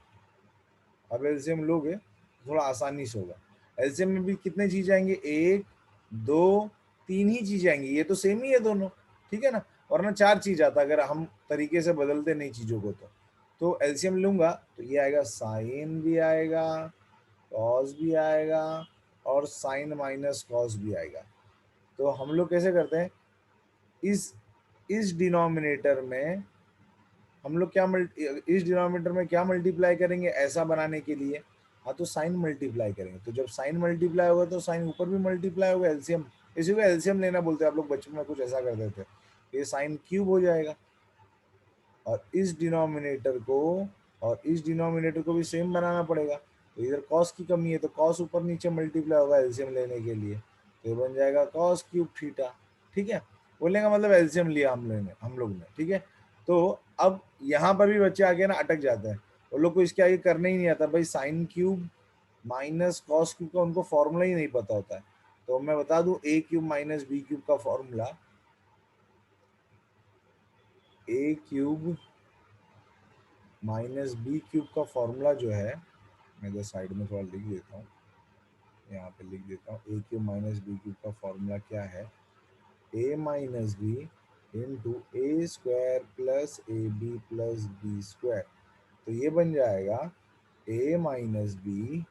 अब एलसीएम लोगे तो थोड़ा आसानी से होगा। एलसीएम में भी कितने चीज आएंगे, एक दो तीन ही चीज आएंगी, ये तो सेम ही है दोनों, ठीक है ना, वरना चार चीज आता अगर हम तरीके से बदलते नहीं चीजों को। तो एलसीएम लूंगा तो ये आएगा, साइन भी आएगा, कॉस भी आएगा, और साइन माइनस कॉस भी आएगा। तो हम लोग कैसे करते हैं, इस इस डिनोमिनेटर में हम लोग क्या इस डिनोमिनेटर में क्या मल्टीप्लाई करेंगे ऐसा बनाने के लिए, हाँ तो साइन मल्टीप्लाई करेंगे। तो जब साइन मल्टीप्लाई होगा तो साइन ऊपर भी मल्टीप्लाई होगा, एलसीएम, इसी को एलसीएम लेना बोलते हैं, आप लोग बचपन में कुछ ऐसा करते थे। ये साइन क्यूब हो जाएगा, और इस डिनोमिनेटर को और इस डिनोमिनेटर को भी सेम बनाना पड़ेगा। तो इधर कॉस की कमी है, तो कॉस ऊपर नीचे मल्टीप्लाई होगा एलसीएम लेने के लिए, तो ये बन जाएगा कॉस क्यूब थीटा, ठीक है। बोलने का मतलब एलसीएम लिया हम लोग ने, ठीक है। तो अब यहाँ पर भी बच्चे आगे ना अटक जाते हैं, वो लोग को इसके आगे करने ही नहीं आता भाई, sine cube minus cos cube का उनको फॉर्मूला ही नहीं पता होता है। तो मैं बता दूं, ए क्यूब माइनस बी क्यूब का फॉर्मूला, ए क्यूब माइनस बी क्यूब का फॉर्मूला जो है, मैं इधर साइड में थोड़ा लिख देता हूँ, यहाँ पे लिख देता हूँ, A cube minus B cube का फॉर्मूला क्या है, A minus B into A square plus A B plus B square. तो ये बन जाएगा A minus B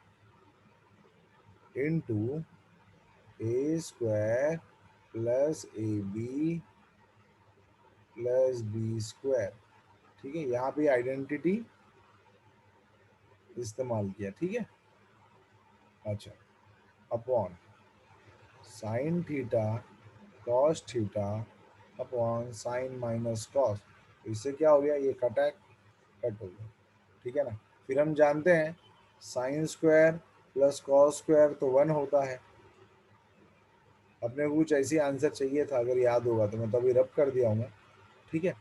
into A square plus A B plus B square, ठीक है। यहाँ पे आइडेंटिटी इस्तेमाल किया, ठीक है। अच्छा, upon sine theta cos theta upon sine minus cos. इससे क्या हो गया, ये कट हो गया, ठीक है ना। फिर हम जानते हैं sine square plus cos square तो 1 होता है। अपने को कुछ ऐसी आंसर चाहिए था, अगर याद होगा तो मैं तो अभी रब कर दिया हूँ, ठीक है।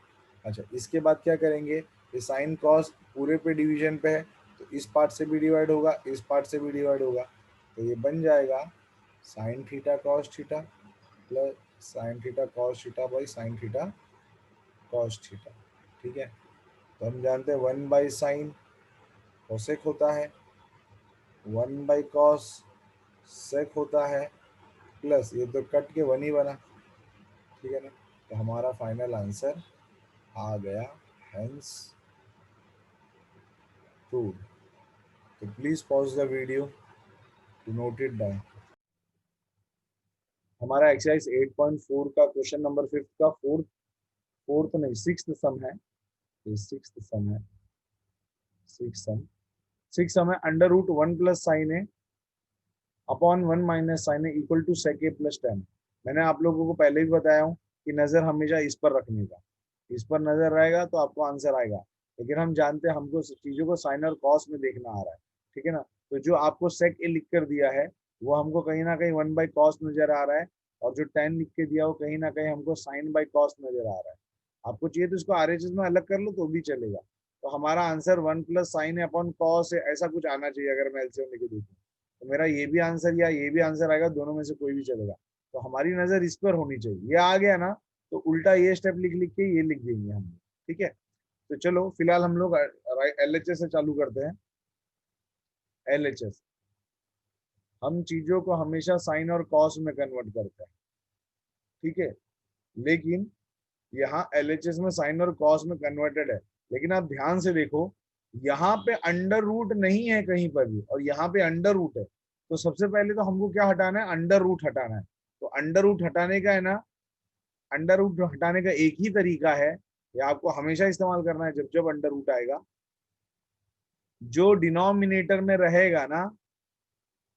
अच्छा, इसके बाद क्या करेंगे, ये साइन कॉस पूरे पे डिवीजन पे है, तो इस पार्ट से भी डिवाइड होगा, इस पार्ट से भी डिवाइड होगा, तो ये बन जाएगा sign theta cos theta plus sine theta cos theta by sine theta cos theta, ठीक है। तो हम जानते हैं 1 बाई साइन कोसेक होता है, 1 बाई कॉस सेक होता है, प्लस ये तो कट के 1 ही बना, ठीक है ना। तो हमारा फाइनल आंसर आ गया, हेंस प्रूव्ड। तो please pause the video to note it down. हमारा एक्सरसाइज 8.4 का क्वेश्चन नंबर 5 का फोर्थ नहीं सिक्स्थ सम है, ये सिक्स्थ सम है, सिक्स सम है, अंडर रूट 1 प्लस साइन है upon 1 minus sine A equal to sec A plus tan. मैंने आप लोगों को पहले भी बताया हूँ कि नजर हमेशा इस पर रखने का, इस पर नजर रहेगा तो आपको आंसर आएगा। लेकिन हम जानते हैं हमको चीजों को साइन और कॉस में देखना आ रहा है, ठीक है ना। तो जो आपको सेक ए लिख कर दिया है वो हमको कहीं ना कहीं 1 बाई कॉस नजर आ रहा है, और जो टेन लिख के दिया वो कहीं ना कहीं हमको साइन बाई कॉस नजर आ रहा है। आपको चाहिए तो इसको आरएचएस में अलग कर लो तो भी चलेगा। तो हमारा answer 1 plus sine upon cos है, ऐसा कुछ आना चाहिए अगर मैं एलसीएम लेके देखूं। तो मेरा ये भी आंसर या ये भी आंसर आएगा, दोनों में से कोई भी चलेगा। तो हमारी नजर इस पर होनी चाहिए। ये आ गया ना, तो उल्टा ये स्टेप लिख लिख के ये लिख देंगे हम, ठीक है। तो चलो फिलहाल हम लोग एलएचएस से चालू करते हैं। एलएचएस, हम चीजों को हमेशा साइन और कॉस में कन्वर्ट करते हैं, ठीक है। लेकिन यहाँ एलएचएस में साइन और कॉस में कन्वर्टेड है, लेकिन आप ध्यान से देखो यहाँ पे अंडर रूट नहीं है कहीं पर भी, और यहाँ पे अंडर रूट है। तो सबसे पहले तो हमको क्या हटाना है, अंडर रूट हटाना है। तो अंडर रूट हटाने का है ना, अंडर रूट हटाने का एक ही तरीका है, ये आपको हमेशा इस्तेमाल करना है जब जब अंडर रूट आएगा। जो डिनोमिनेटर में रहेगा ना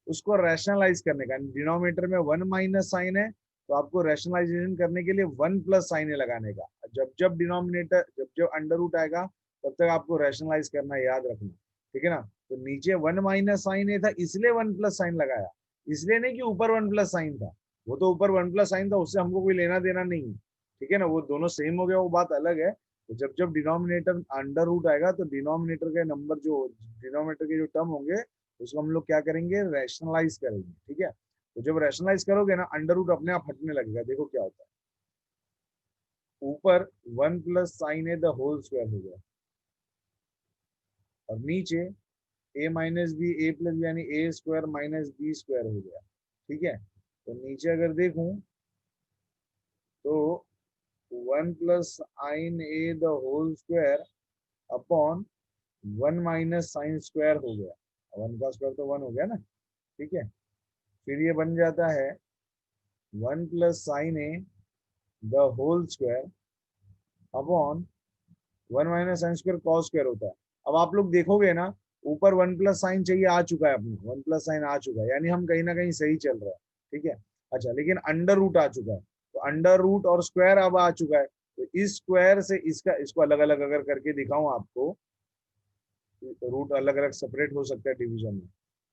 उसको रैशनलाइज करने का। डिनोमिनेटर में 1 माइनस साइन है तो आपको रैशनलाइजेशन करने के लिए 1 प्लस साइन लगाने का। जब जब डिनोमिनेटर, जब जब अंडर रूट आएगा तब तक आपको रैशनलाइज करना, याद रखना, ठीक है ना। तो नीचे 1 माइनस साइन ए था इसलिए 1 प्लस साइन लगाया, इसलिए नहीं कि ऊपर 1 प्लस साइन था। वो तो ऊपर 1 प्लस साइन था, उससे हमको कोई लेना देना नहीं है, ठीक है ना। वो दोनों सेम हो गया, वो बात अलग है। तो जब जब डिनोमिनेटर अंडर रूट आएगा तो डिनोमिनेटर के नंबर, जो डिनोमिनेटर के जो टर्म होंगे उसको हम लोग क्या करेंगे, रैशनलाइज करेंगे, ठीक है। तो जब रैशनलाइज करोगे ना अंडर रूट अपने आप हटने लगेगा। देखो क्या होता है, ऊपर 1 plus sine A the whole square हो गया, और नीचे A minus B A plus B यानी A square minus B square हो गया, ठीक है। तो नीचे अगर देखूं तो 1 plus sine A the whole square upon 1 minus sine square हो गया। 1 का स्क्वायर तो 1 हो गया ना, ठीक है। फिर ये बन जाता है 1 plus sine A the whole square upon 1 minus sine square cos square होता है। अब आप लोग देखोगे ना, ऊपर 1 प्लस साइन चाहिए आ चुका है अपने, 1 प्लस साइन आ चुका है, यानी हम कहीं ना कहीं सही चल रहा है, ठीक है। अच्छा, लेकिन अंडर रूट आ चुका है, तो अंडर रूट और स्क्वायर अब आ चुका है। तो इस स्क्वायर से इसका, इसको अलग अलग अगर करके दिखाऊं आपको, रूट अलग अलग सेपरेट हो सकता है डिवीजन में।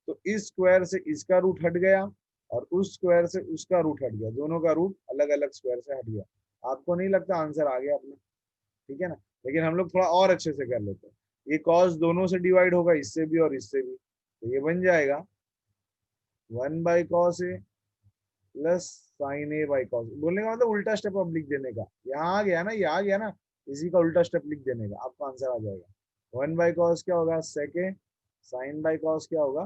तो इस स्क्वायर से इसका रूट हट गया, और उस स्क्वायर से उसका रूट हट गया, दोनों का रूट अलग अलग स्क्वायर से हट गया। आपको नहीं लगता आंसर आ गया अपना, ठीक है ना। लेकिन हम लोग थोड़ा और अच्छे से कर लेते हैं। ये कॉस दोनों से डिवाइड होगा, इससे भी और इससे भी, तो ये बन जाएगा 1 by cos A plus sine A by cos. बोलने का मतलब उल्टा स्टेप अब लिख देने का। यहाँ आ गया ना, ये आ गया ना, इसी का उल्टा स्टेप लिख देने का, आपका आंसर आ जाएगा। 1 बाई कॉस क्या होगा, सेकेंड, साइन बाई कॉस क्या होगा,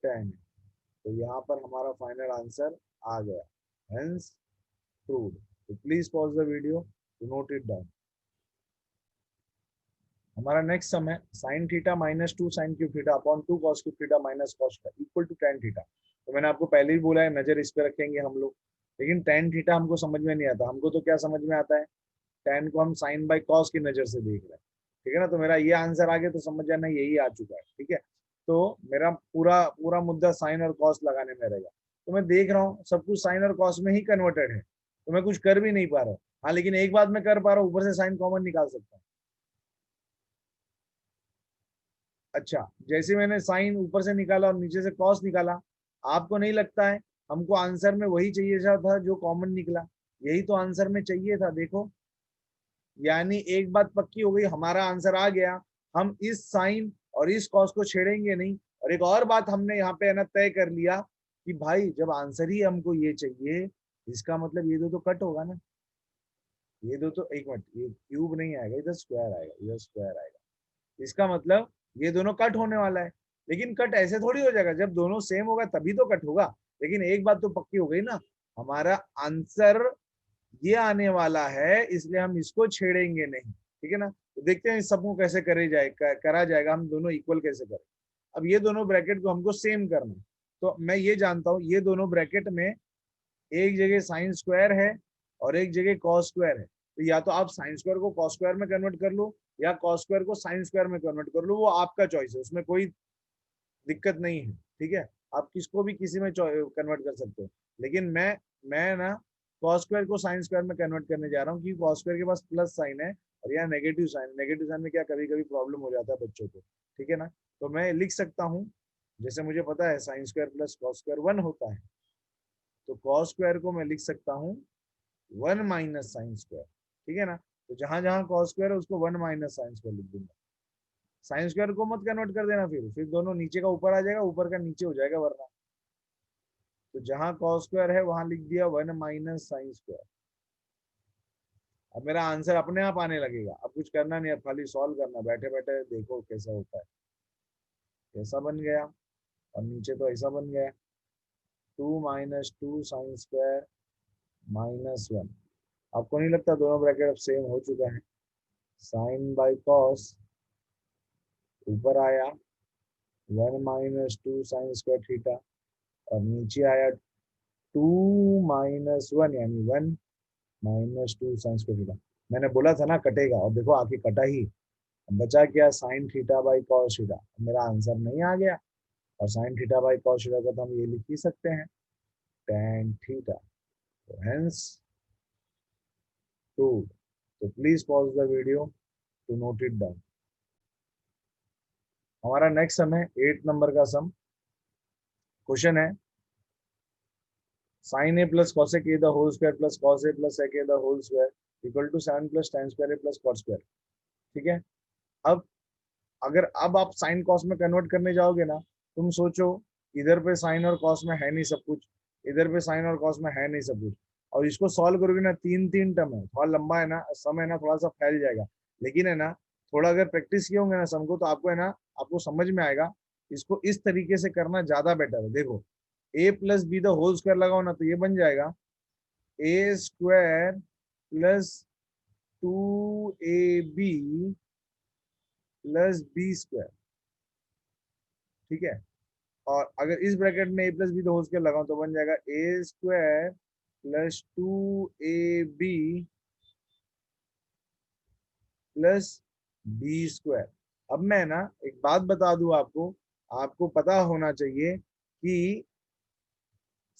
टेन। तो यहाँ पर हमारा फाइनल आंसर आ गया, हेंस प्रूव्ड। तो please pause the video to note it down. हमारा नेक्स्ट सम है sine theta minus 2 sine cube theta upon 2 cos cube theta minus cos theta equal to tan theta. तो मैंने आपको पहले ही बोला है नजर इस पे रखेंगे हम लोग, लेकिन टेन थीटा हमको समझ में नहीं आता। हमको तो क्या समझ में आता है, टेन को हम साइन बाई कॉस की नजर से देख रहे हैं, ठीक है ना। तो मेरा ये आंसर आ गया तो समझ जाना यही आ चुका है, ठीक है। तो मेरा पूरा पूरा मुद्दा साइन और कॉस लगाने में रहेगा। तो मैं देख रहा हूँ सब कुछ साइन और कॉस में ही कन्वर्टेड है, तो मैं कुछ कर भी नहीं पा रहा हूँ। हाँ, लेकिन एक बात मैं कर पा रहा हूँ, ऊपर से साइन कॉमन निकाल सकता हूँ। अच्छा, जैसे मैंने साइन ऊपर से निकाला और नीचे से कॉस निकाला, आपको नहीं लगता है हमको आंसर में वही चाहिए था जो कॉमन निकला? यही तो आंसर में चाहिए था, देखो। यानी एक बात पक्की हो गई, हमारा आंसर आ गया। हम इस साइन और इस कॉस को छेड़ेंगे नहीं। और एक और बात हमने यहाँ पे है ना तय कर लिया कि भाई जब आंसर ही हमको ये चाहिए, इसका मतलब ये दो तो कट होगा ना। ये दो तो, एक मिनट, ये क्यूब नहीं आएगा, इधर स्क्वायर आएगा, इधर स्क्वायर आएगा। इसका मतलब ये दोनों कट होने वाला है। लेकिन कट ऐसे थोड़ी हो जाएगा, जब दोनों सेम होगा तभी तो कट होगा। लेकिन एक बात तो पक्की हो गई ना, हमारा आंसर ये आने वाला है, इसलिए हम इसको छेड़ेंगे नहीं, ठीक है ना। तो देखते हैं इस सबको कैसे करे जाए, करा जाएगा, हम दोनों इक्वल कैसे करें। अब ये दोनों ब्रैकेट को हमको सेम करना है। तो मैं ये जानता हूँ ये दोनों ब्रैकेट में एक जगह साइन स्क्वायर है और एक जगह कॉस स्क्वायर है। तो या तो आप साइन स्क्वायर को कॉस स्क्वायर में कन्वर्ट कर लो, या कॉस स्क्वायर को साइन स्क्वायर में कन्वर्ट कर लो, वो आपका चॉइस है, उसमें कोई दिक्कत नहीं है, ठीक है। आप किसको भी किसी में कन्वर्ट कर सकते हो, लेकिन मैं ना कॉस स्क्वायर को साइन स्क्वायर में कन्वर्ट करने जा रहा हूँ, क्योंकि कॉस स्क्वायर के पास प्लस साइन है और यहाँ नेगेटिव साइन। नेगेटिव साइन में क्या कभी कभी प्रॉब्लम हो जाता है बच्चों को, ठीक है ना। तो मैं लिख सकता हूँ, जैसे मुझे पता है sine square plus cos square 1 होता है, तो कॉस स्क्वायर को मैं लिख सकता हूँ 1 माइनस साइन स्क्वायर, ठीक है ना। तो जहां जहां कॉस स्क्वायर है उसको 1 माइनस साइन स्क्वायर लिख दूंगा। साइन स्क्वायर को मत कन्वर्ट कर देना, फिर दोनों नीचे का ऊपर आ जाएगा, ऊपर का नीचे हो जाएगा वरना। तो जहां कॉस स्क्वायर है वहां लिख दिया 1 माइनस साइन स्क्वायर। अब मेरा आंसर अपने आप आने लगेगा, अब कुछ करना नहीं, अब खाली सॉल्व करना, बैठे बैठे देखो कैसा होता है। कैसा बन गया, और नीचे तो ऐसा बन गया 2 माइनस 2 साइन स्क्वायर माइनस 1। आपको नहीं लगता दोनों ब्रैकेट अब सेम हो चुका है? साइन बाई कॉस ऊपर आया 1 माइनस 2 साइन स्क्वायर थीटा, और नीचे आया 2 माइनस 1 यानी 1 माइनस 2 साइन स्क्वायर थीटा। मैंने बोला था ना कटेगा, और देखो आके कटा ही। बचा क्या, sine theta by cos theta. मेरा आंसर नहीं आ गया, और sine theta by cos theta का तो हम ये लिख ही सकते हैं tan थीटा। तो हेंस प्रूव्ड। तो please pause the video to note it down. हमारा नेक्स्ट सम है 8 नंबर का सम। क्वेश्चन है sin a plus cosec a the whole square plus cos a plus sec a the whole square equal to 7 plus tan square a plus cot square। ठीक है। अब अगर अब आप sine cos में convert करने जाओगे ना, तुम सोचो इधर पे साइन और कॉस में है नहीं सब कुछ, इधर पे साइन और कॉस में है नहीं सब कुछ, और इसको सॉल्व करोगे ना, तीन तीन टर्म है, थोड़ा लंबा है ना सम, है ना थोड़ा सा फैल जाएगा। लेकिन है ना, थोड़ा अगर प्रैक्टिस किए होंगे ना सम को, तो आपको है ना, आपको समझ में आएगा। इसको इस तरीके से करना ज्यादा बेटर है। देखो A plus B the whole square लगाओ ना, तो ये बन जाएगा ए स्क्वायर प्लस 2ab प्लस बी स्क्वायर, ठीक है। और अगर इस ब्रैकेट में A plus B the whole square लगाऊं तो बन जाएगा ए स्क्वायर प्लस 2ab प्लस बी स्क्वायर। अब मैं ना एक बात बता दूं आपको, आपको पता होना चाहिए कि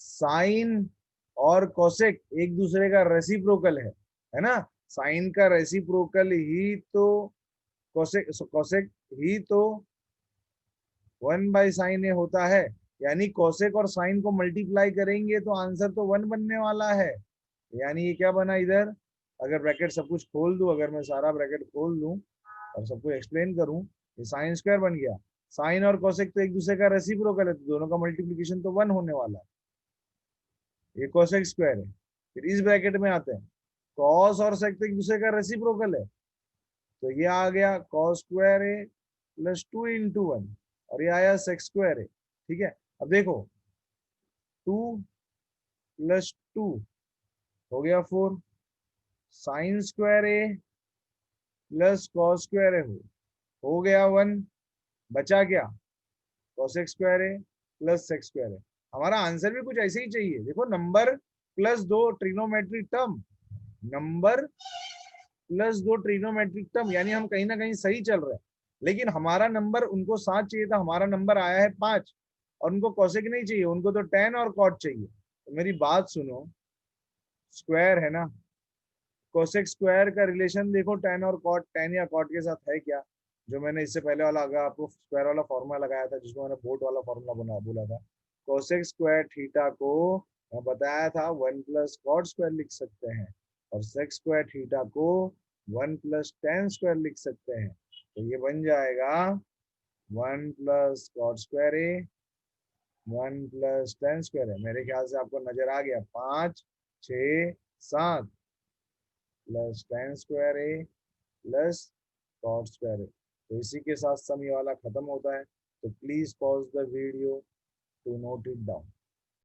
साइन और कोसेक एक दूसरे का रेसिप्रोकल है ना। साइन का रेसिप्रोकल ही तो कोसेक, कोसेक ही तो 1/sin ए होता है। यानी कोसेक और साइन को मल्टीप्लाई करेंगे तो आंसर तो 1 बनने वाला है। यानी ये क्या बना इधर, अगर ब्रैकेट सब कुछ खोल दूं, अगर मैं सारा ब्रैकेट खोल दूं और सबको एक्सप्लेन करूं, ये साइन स्क्वायर बन गया। साइन और कोसेक तो एक दूसरे का रेसिप्रोकल है, तो दोनों का मल्टीप्लीकेशन तो 1 होने वाला है। ये कोसेक स्क्वायर है। फिर इस ब्रैकेट में आते हैं, कॉस और सेक तो एक दूसरे का रेसिप्रोकल है, तो ये आ गया कॉस स्क्वायर ए प्लस 2 इंटू 1, और ये आया सेक स्क्वायर ए, ठीक है। अब देखो 2 प्लस 2 हो गया 4, साइन स्क्वायर ए प्लस कॉस स्क्वायर ए हो गया 1, बचा क्या, कॉसेक स्क्वायर ए प्लस सेक स्क्वायर ए। हमारा आंसर भी कुछ ऐसे ही चाहिए। देखो नंबर प्लस दो ट्रिग्नोमेट्रिक टर्म, नंबर प्लस दो ट्रिग्नोमेट्रिक टर्म, यानी हम कहीं ना कहीं सही चल रहे हैं। लेकिन हमारा नंबर, उनको 7 चाहिए था, हमारा नंबर आया है 5, और उनको कॉसेक नहीं चाहिए, उनको तो tan और कॉट चाहिए। तो मेरी बात सुनो, स्क्वायर है ना, कोसेक स्क्वायर का रिलेशन देखो tan और कॉट, tan या कॉट के साथ है क्या, जो मैंने इससे पहले वाला अगर आपको स्क्वायर वाला फॉर्मूला लगाया था, जिसको मैंने बोट वाला फॉर्मूला बना बोला था, कोसेक स्क्वायर थीटा को मैं बताया था 1 प्लस कॉट स्क्वायर लिख सकते हैं, और सेक स्क्वायर थीटा को 1 प्लस tan स्क्वायर लिख सकते हैं। तो ये बन जाएगा 1 प्लस कॉट स्क्वायर ए 1 प्लस tan स्क्वायर है। मेरे ख्याल से आपको नजर आ गया, 5 6 7 प्लस tan स्क्वायर ए प्लस कॉट स्क्वायर ए। तो इसी के साथ सम ये वाला खत्म होता है। तो please pause the video to note it down.